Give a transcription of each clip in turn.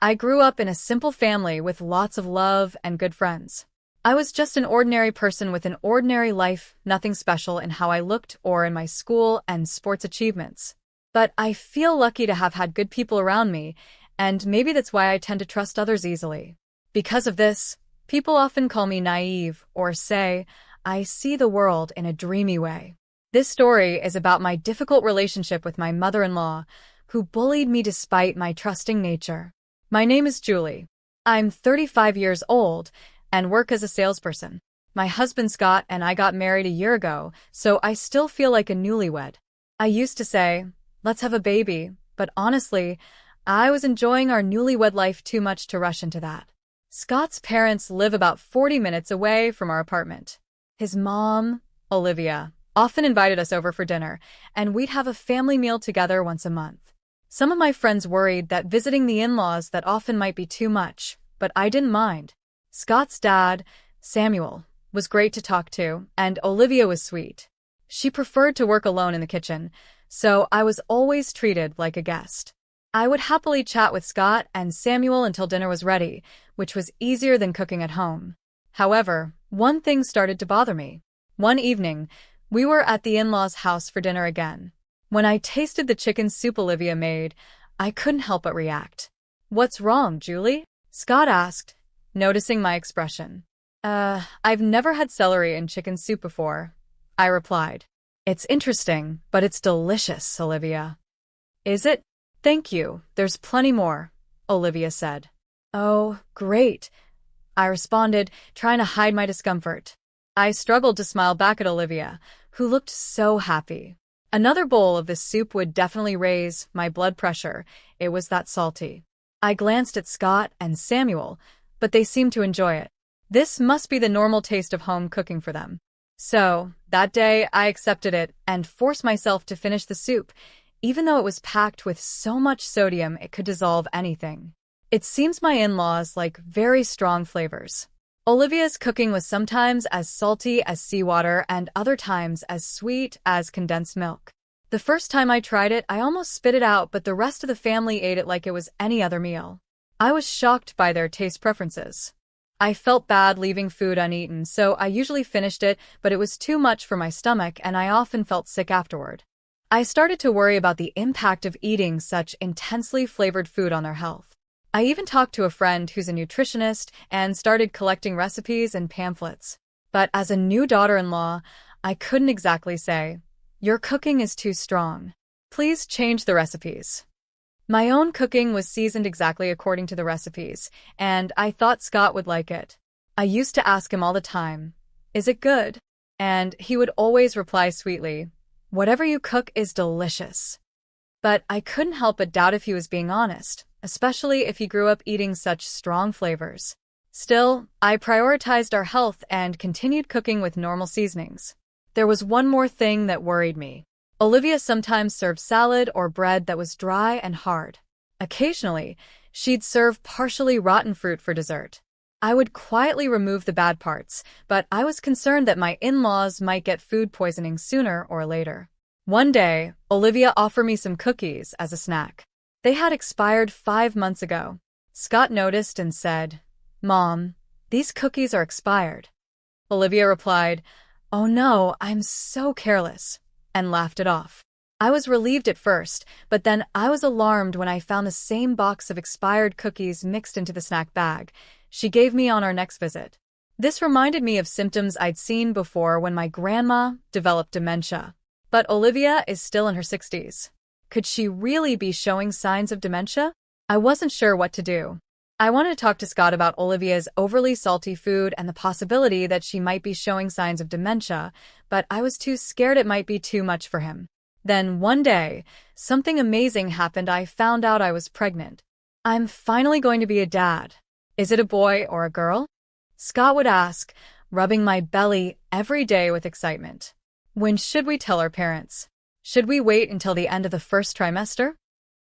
I grew up in a simple family with lots of love and good friends. I was just an ordinary person with an ordinary life, nothing special in how I looked or in my school and sports achievements. But I feel lucky to have had good people around me, and maybe that's why I tend to trust others easily. Because of this, people often call me naive or say, I see the world in a dreamy way. This story is about my difficult relationship with my mother-in-law, who bullied me despite my trusting nature. My name is Julie. I'm 35 years old and work as a salesperson. My husband Scott and I got married a year ago, so I still feel like a newlywed. I used to say, let's have a baby, but honestly, I was enjoying our newlywed life too much to rush into that. Scott's parents live about 40 minutes away from our apartment. His mom, Olivia, often invited us over for dinner, and we'd have a family meal together once a month. Some of my friends worried that visiting the in-laws that often might be too much, but I didn't mind. Scott's dad, Samuel, was great to talk to, and Olivia was sweet. She preferred to work alone in the kitchen, so I was always treated like a guest. I would happily chat with Scott and Samuel until dinner was ready, which was easier than cooking at home. However, one thing started to bother me. One evening, we were at the in-laws' house for dinner again. When I tasted the chicken soup Olivia made, I couldn't help but react. What's wrong, Julie? Scott asked, noticing my expression. I've never had celery in chicken soup before, I replied. It's interesting, but it's delicious, Olivia. Is it? Thank you, there's plenty more, Olivia said. Oh, great, I responded, trying to hide my discomfort. I struggled to smile back at Olivia, who looked so happy. Another bowl of this soup would definitely raise my blood pressure. It was that salty. I glanced at Scott and Samuel, but they seemed to enjoy it. This must be the normal taste of home cooking for them. So, that day, I accepted it and forced myself to finish the soup, even though it was packed with so much sodium it could dissolve anything. It seems my in-laws like very strong flavors. Olivia's cooking was sometimes as salty as seawater and other times as sweet as condensed milk. The first time I tried it, I almost spit it out, but the rest of the family ate it like it was any other meal. I was shocked by their taste preferences. I felt bad leaving food uneaten, so I usually finished it, but it was too much for my stomach and I often felt sick afterward. I started to worry about the impact of eating such intensely flavored food on their health. I even talked to a friend who's a nutritionist and started collecting recipes and pamphlets. But as a new daughter-in-law, I couldn't exactly say, your cooking is too strong. Please change the recipes. My own cooking was seasoned exactly according to the recipes, and I thought Scott would like it. I used to ask him all the time, is it good? And he would always reply sweetly, whatever you cook is delicious. But I couldn't help but doubt if he was being honest, especially if he grew up eating such strong flavors. Still, I prioritized our health and continued cooking with normal seasonings. There was one more thing that worried me. Olivia sometimes served salad or bread that was dry and hard. Occasionally, she'd serve partially rotten fruit for dessert. I would quietly remove the bad parts, but I was concerned that my in-laws might get food poisoning sooner or later. One day, Olivia offered me some cookies as a snack. They had expired 5 months ago. Scott noticed and said, Mom, these cookies are expired. Olivia replied, oh no, I'm so careless, and laughed it off. I was relieved at first, but then I was alarmed when I found the same box of expired cookies mixed into the snack bag she gave me on our next visit. This reminded me of symptoms I'd seen before when my grandma developed dementia. But Olivia is still in her 60s. Could she really be showing signs of dementia? I wasn't sure what to do. I wanted to talk to Scott about Olivia's overly salty food and the possibility that she might be showing signs of dementia, but I was too scared it might be too much for him. Then one day, something amazing happened. I found out I was pregnant. I'm finally going to be a dad. Is it a boy or a girl? Scott would ask, rubbing my belly every day with excitement. When should we tell our parents? Should we wait until the end of the first trimester?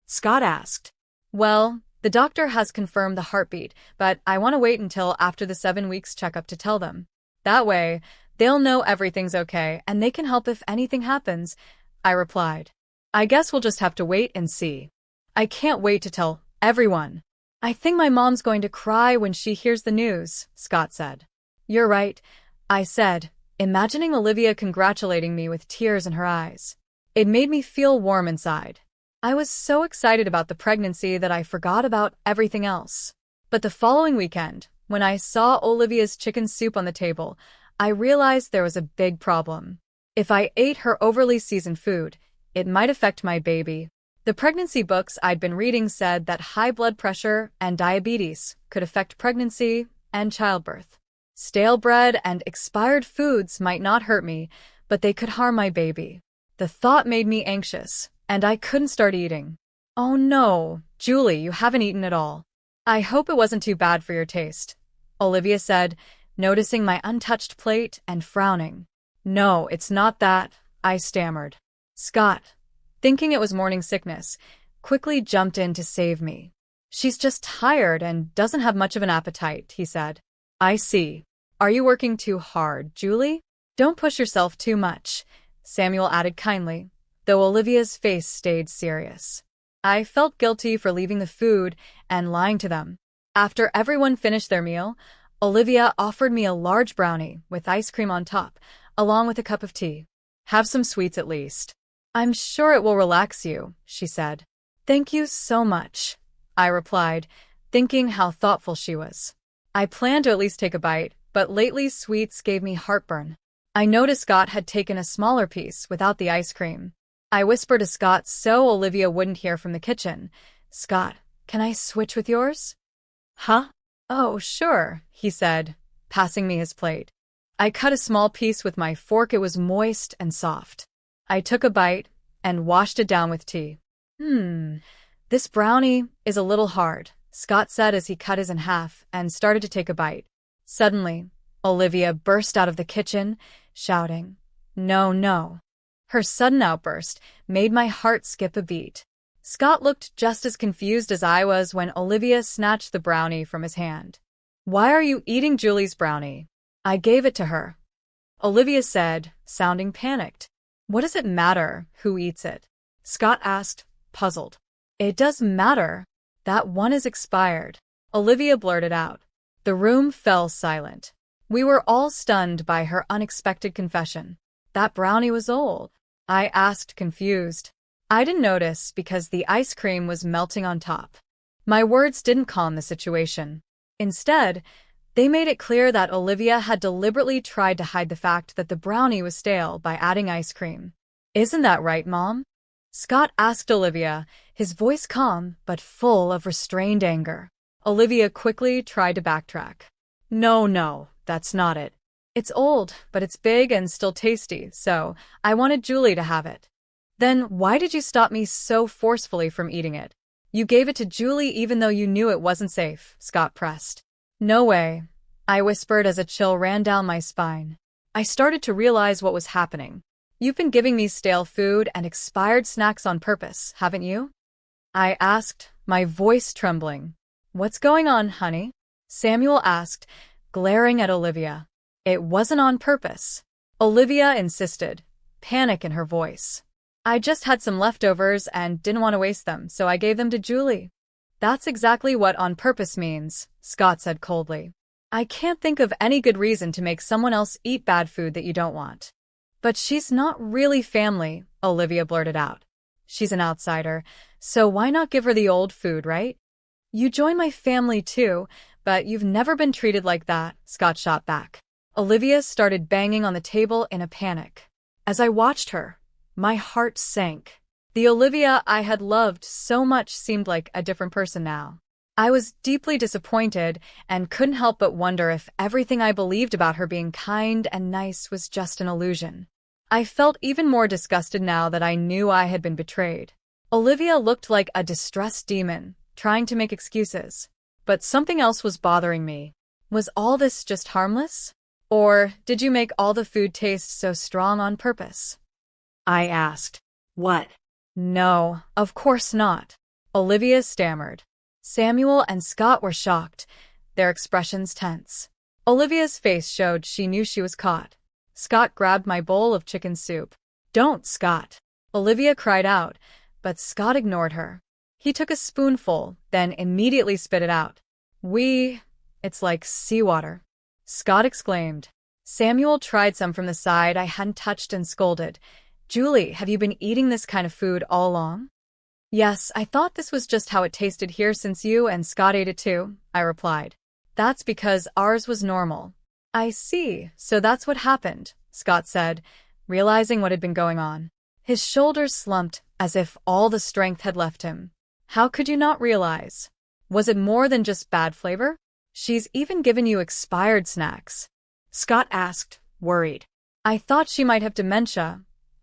Scott asked. Well, the doctor has confirmed the heartbeat, but I want to wait until after the 7 weeks checkup to tell them. That way, they'll know everything's okay and they can help if anything happens, I replied. I guess we'll just have to wait and see. I can't wait to tell everyone. I think my mom's going to cry when she hears the news, Scott said. You're right, I said, imagining Olivia congratulating me with tears in her eyes. It made me feel warm inside. I was so excited about the pregnancy that I forgot about everything else. But the following weekend, when I saw Olivia's chicken soup on the table, I realized there was a big problem. If I ate her overly seasoned food, it might affect my baby. The pregnancy books I'd been reading said that high blood pressure and diabetes could affect pregnancy and childbirth. Stale bread and expired foods might not hurt me, but they could harm my baby. The thought made me anxious, and I couldn't start eating. Oh no, Julie, you haven't eaten at all. I hope it wasn't too bad for your taste, Olivia said, noticing my untouched plate and frowning. No, it's not that, I stammered. Scott, thinking it was morning sickness, quickly jumped in to save me. She's just tired and doesn't have much of an appetite, he said. I see. Are you working too hard, Julie? Don't push yourself too much, Samuel added kindly, though Olivia's face stayed serious. I felt guilty for leaving the food and lying to them. After everyone finished their meal, Olivia offered me a large brownie with ice cream on top, along with a cup of tea. Have some sweets at least. I'm sure it will relax you, she said. Thank you so much, I replied, thinking how thoughtful she was. I planned to at least take a bite, but lately sweets gave me heartburn. I noticed Scott had taken a smaller piece without the ice cream. I whispered to Scott so Olivia wouldn't hear from the kitchen. Scott, can I switch with yours? Huh? Oh, sure, he said, passing me his plate. I cut a small piece with my fork. It was moist and soft. I took a bite and washed it down with tea. This brownie is a little hard, Scott said as he cut his in half and started to take a bite. Suddenly, Olivia burst out of the kitchen, shouting, No, no. Her sudden outburst made my heart skip a beat. Scott looked just as confused as I was when Olivia snatched the brownie from his hand. Why are you eating Julie's brownie? I gave it to her, Olivia said, sounding panicked. What does it matter who eats it? Scott asked, puzzled. It does matter. That one is expired, Olivia blurted out. The room fell silent. We were all stunned by her unexpected confession. That brownie was old, I asked, confused. I didn't notice because the ice cream was melting on top. My words didn't calm the situation. Instead, they made it clear that Olivia had deliberately tried to hide the fact that the brownie was stale by adding ice cream. Isn't that right, Mom? Scott asked Olivia, his voice calm but full of restrained anger. Olivia quickly tried to backtrack. No, that's not it. It's old, but it's big and still tasty, so I wanted Julie to have it. Then why did you stop me so forcefully from eating it? You gave it to Julie even though you knew it wasn't safe, Scott pressed. No way, I whispered as a chill ran down my spine. I started to realize what was happening. You've been giving me stale food and expired snacks on purpose, haven't you? I asked, my voice trembling. What's going on, honey? Samuel asked, glaring at Olivia. It wasn't on purpose, Olivia insisted, panic in her voice. I just had some leftovers and didn't want to waste them, so I gave them to Julie. That's exactly what on purpose means, Scott said coldly. I can't think of any good reason to make someone else eat bad food that you don't want. But she's not really family, Olivia blurted out. She's an outsider, so why not give her the old food, right? You join my family too, but you've never been treated like that, Scott shot back. Olivia started banging on the table in a panic. As I watched her, my heart sank. The Olivia I had loved so much seemed like a different person now. I was deeply disappointed and couldn't help but wonder if everything I believed about her being kind and nice was just an illusion. I felt even more disgusted now that I knew I had been betrayed. Olivia looked like a distressed demon, trying to make excuses. But something else was bothering me. Was all this just harmless? Or did you make all the food taste so strong on purpose? I asked. What? No, of course not, Olivia stammered. Samuel and Scott were shocked, their expressions tense. Olivia's face showed she knew she was caught. Scott grabbed my bowl of chicken soup. Don't, Scott, Olivia cried out, but Scott ignored her. He took a spoonful, then immediately spit it out. It's like seawater, Scott exclaimed. Samuel tried some from the side I hadn't touched and scolded. Julie, have you been eating this kind of food all along? Yes, I thought this was just how it tasted here since you and Scott ate it too, I replied. That's because ours was normal. I see, so that's what happened, Scott said, realizing what had been going on. His shoulders slumped as if all the strength had left him. How could you not realize? Was it more than just bad flavor? She's even given you expired snacks, Scott asked, worried. I thought she might have dementia,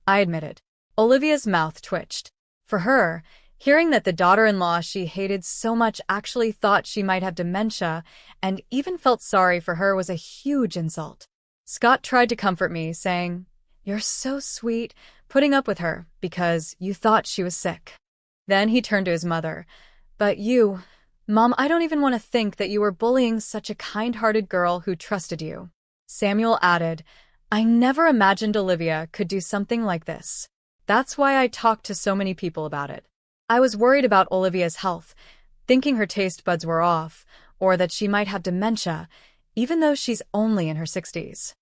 I admitted. Olivia's mouth twitched. For her, hearing that the daughter-in-law she hated so much actually thought she might have dementia and even felt sorry for her was a huge insult. Scott tried to comfort me, saying, "You're so sweet, putting up with her because you thought she was sick." Then he turned to his mother. "But you, Mom, I don't even want to think that you were bullying such a kind-hearted girl who trusted you." Samuel added, "I never imagined Olivia could do something like this. That's why I talked to so many people about it. I was worried about Olivia's health, thinking her taste buds were off, or that she might have dementia, even though she's only in her 60s.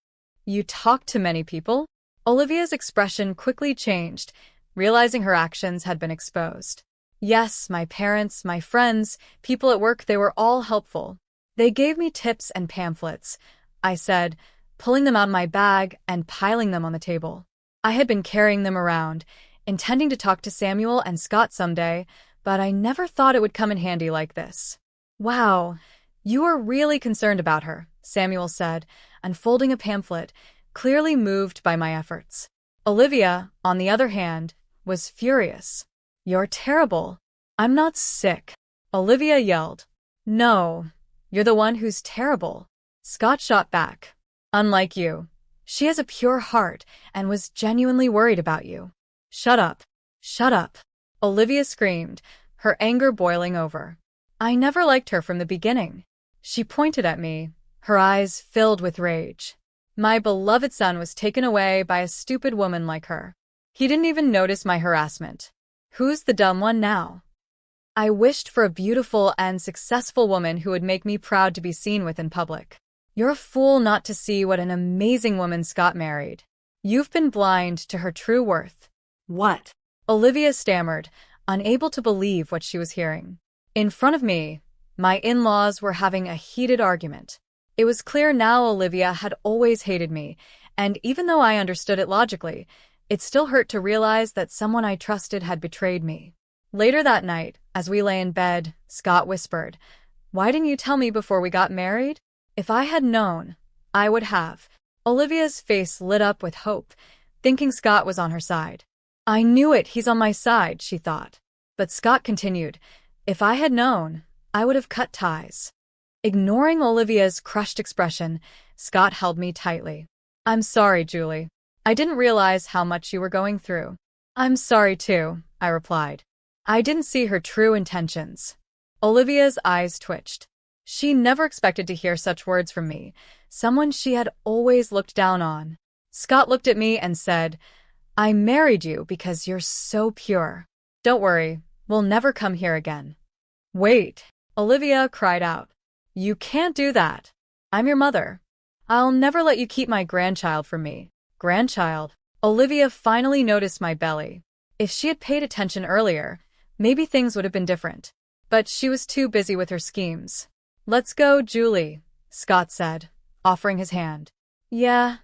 You talked to many people?" Olivia's expression quickly changed, realizing her actions had been exposed. "Yes, my parents, my friends, people at work, they were all helpful. They gave me tips and pamphlets," I said, pulling them out of my bag and piling them on the table. I had been carrying them around, intending to talk to Samuel and Scott someday, but I never thought it would come in handy like this. "Wow, you are really concerned about her," Samuel said, unfolding a pamphlet, clearly moved by my efforts. Olivia, on the other hand, was furious. "You're terrible. I'm not sick," Olivia yelled. "No, you're the one who's terrible," Scott shot back. "Unlike you. She has a pure heart and was genuinely worried about you." "Shut up. Shut up," Olivia screamed, her anger boiling over. "I never liked her from the beginning." She pointed at me, her eyes filled with rage. My beloved son was taken away by a stupid woman like her. He didn't even notice my harassment. Who's the dumb one now? I wished for a beautiful and successful woman who would make me proud to be seen with in public. You're a fool not to see what an amazing woman Scott married. You've been blind to her true worth. What? Olivia stammered, unable to believe what she was hearing. In front of me, my in-laws were having a heated argument. It was clear now Olivia had always hated me, and even though I understood it logically, it still hurt to realize that someone I trusted had betrayed me. Later that night, as we lay in bed, Scott whispered, "Why didn't you tell me before we got married? If I had known, I would have." Olivia's face lit up with hope, thinking Scott was on her side. "I knew it, he's on my side," she thought. But Scott continued, "If I had known, I would have cut ties." Ignoring Olivia's crushed expression, Scott held me tightly. "I'm sorry, Julie. I didn't realize how much you were going through." "I'm sorry too," I replied. I didn't see her true intentions. Olivia's eyes twitched. She never expected to hear such words from me, someone she had always looked down on. Scott looked at me and said, "I married you because you're so pure. Don't worry, we'll never come here again." "Wait," Olivia cried out. "You can't do that. I'm your mother. I'll never let you keep my grandchild from me." "Grandchild?" Olivia finally noticed my belly. If she had paid attention earlier, maybe things would have been different. But she was too busy with her schemes. "Let's go, Julie," Scott said, offering his hand. "Yeah,"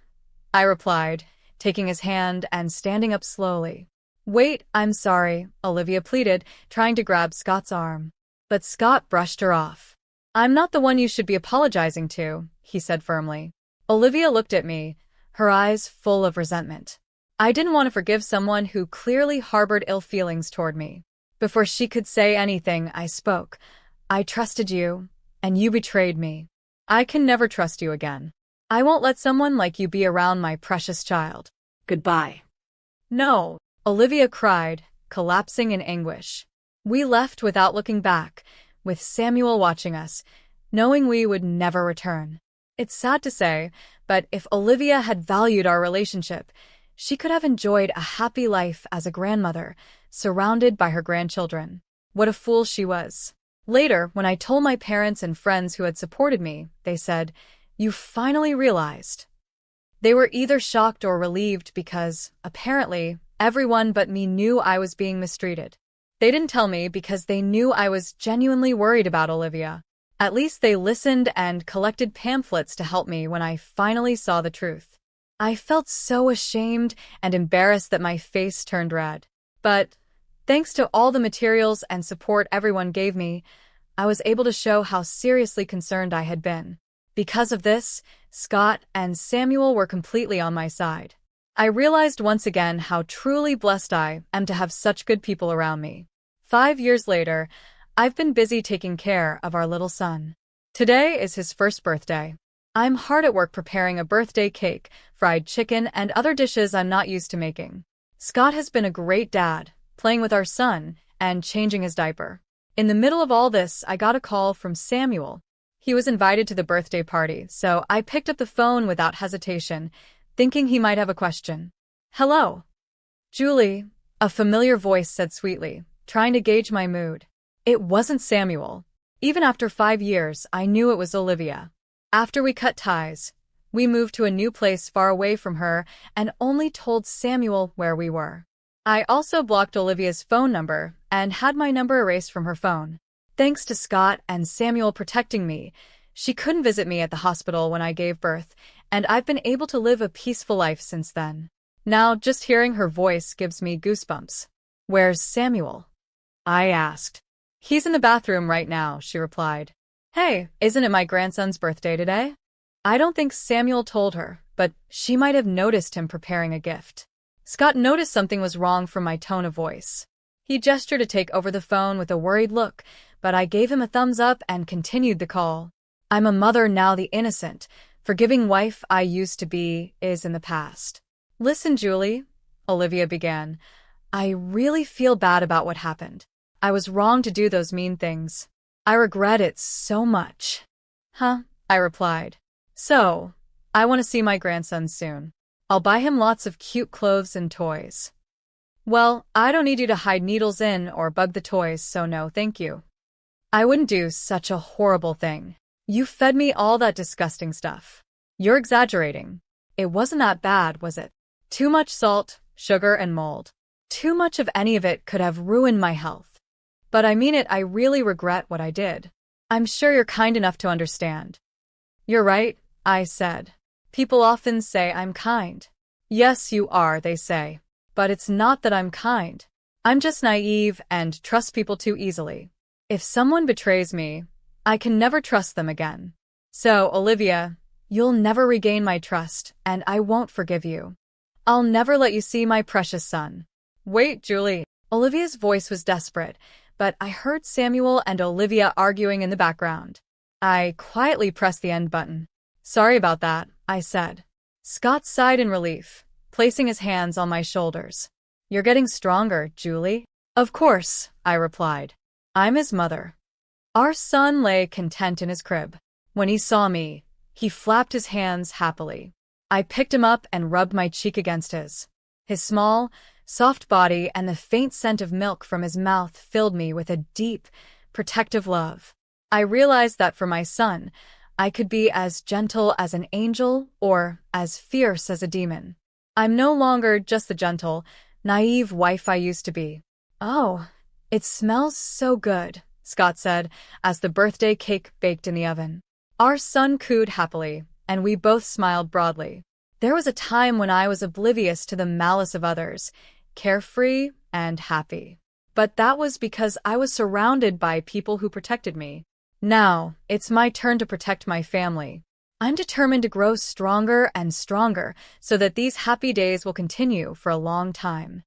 I replied, taking his hand and standing up slowly. "Wait, I'm sorry," Olivia pleaded, trying to grab Scott's arm. But Scott brushed her off. "I'm not the one you should be apologizing to," he said firmly. Olivia looked at me, her eyes full of resentment. I didn't want to forgive someone who clearly harbored ill feelings toward me. Before she could say anything, I spoke. "I trusted you, and you betrayed me. I can never trust you again. I won't let someone like you be around my precious child. Goodbye." "No," Olivia cried, collapsing in anguish. We left without looking back, with Samuel watching us, knowing we would never return. It's sad to say, but if Olivia had valued our relationship, she could have enjoyed a happy life as a grandmother, surrounded by her grandchildren. What a fool she was. Later, when I told my parents and friends who had supported me, they said, "You finally realized." They were either shocked or relieved because, apparently, everyone but me knew I was being mistreated. They didn't tell me because they knew I was genuinely worried about Olivia. At least they listened and collected pamphlets to help me when I finally saw the truth. I felt so ashamed and embarrassed that my face turned red. But, thanks to all the materials and support everyone gave me, I was able to show how seriously concerned I had been. Because of this, Scott and Samuel were completely on my side. I realized once again how truly blessed I am to have such good people around me. 5 years later, I've been busy taking care of our little son. Today is his first birthday. I'm hard at work preparing a birthday cake, fried chicken, and other dishes I'm not used to making. Scott has been a great dad, playing with our son and changing his diaper. In the middle of all this, I got a call from Samuel. He was invited to the birthday party, so I picked up the phone without hesitation, thinking he might have a question. "Hello, Julie," a familiar voice said sweetly, trying to gauge my mood. It wasn't Samuel. Even after 5 years, I knew it was Olivia. After we cut ties, we moved to a new place far away from her and only told Samuel where we were. I also blocked Olivia's phone number and had my number erased from her phone. Thanks to Scott and Samuel protecting me, she couldn't visit me at the hospital when I gave birth, and I've been able to live a peaceful life since then. Now, just hearing her voice gives me goosebumps. "Where's Samuel?" I asked. "He's in the bathroom right now," she replied. "Hey, isn't it my grandson's birthday today?" I don't think Samuel told her, but she might have noticed him preparing a gift. Scott noticed something was wrong from my tone of voice. He gestured to take over the phone with a worried look, but I gave him a thumbs up and continued the call. I'm a mother now. The innocent, forgiving wife I used to be is in the past. "Listen, Julie," Olivia began. "I really feel bad about what happened. I was wrong to do those mean things. I regret it so much." "Huh?" I replied. "So, I want to see my grandson soon. I'll buy him lots of cute clothes and toys." "Well, I don't need you to hide needles in or bug the toys, so no thank you. I wouldn't do such a horrible thing. You fed me all that disgusting stuff." "You're exaggerating. It wasn't that bad, was it? Too much salt, sugar, and mold. Too much of any of it could have ruined my health. But I mean it, I really regret what I did. I'm sure you're kind enough to understand." "You're right," I said. "People often say I'm kind." "Yes, you are," they say. "But it's not that I'm kind. I'm just naive and trust people too easily. If someone betrays me, I can never trust them again. So, Olivia, you'll never regain my trust, and I won't forgive you. I'll never let you see my precious son." "Wait, Julie." Olivia's voice was desperate, but I heard Samuel and Olivia arguing in the background. I quietly pressed the end button. "Sorry about that," I said. Scott sighed in relief, placing his hands on my shoulders. "You're getting stronger, Julie." "Of course," I replied. "I'm his mother." Our son lay content in his crib. When he saw me, he flapped his hands happily. I picked him up and rubbed my cheek against his. His small, soft body and the faint scent of milk from his mouth filled me with a deep, protective love. I realized that for my son, I could be as gentle as an angel or as fierce as a demon. I'm no longer just the gentle, naive wife I used to be. "Oh, it smells so good," Scott said as the birthday cake baked in the oven. Our son cooed happily, and we both smiled broadly. There was a time when I was oblivious to the malice of others, carefree and happy. But that was because I was surrounded by people who protected me. Now, it's my turn to protect my family. I'm determined to grow stronger and stronger so that these happy days will continue for a long time.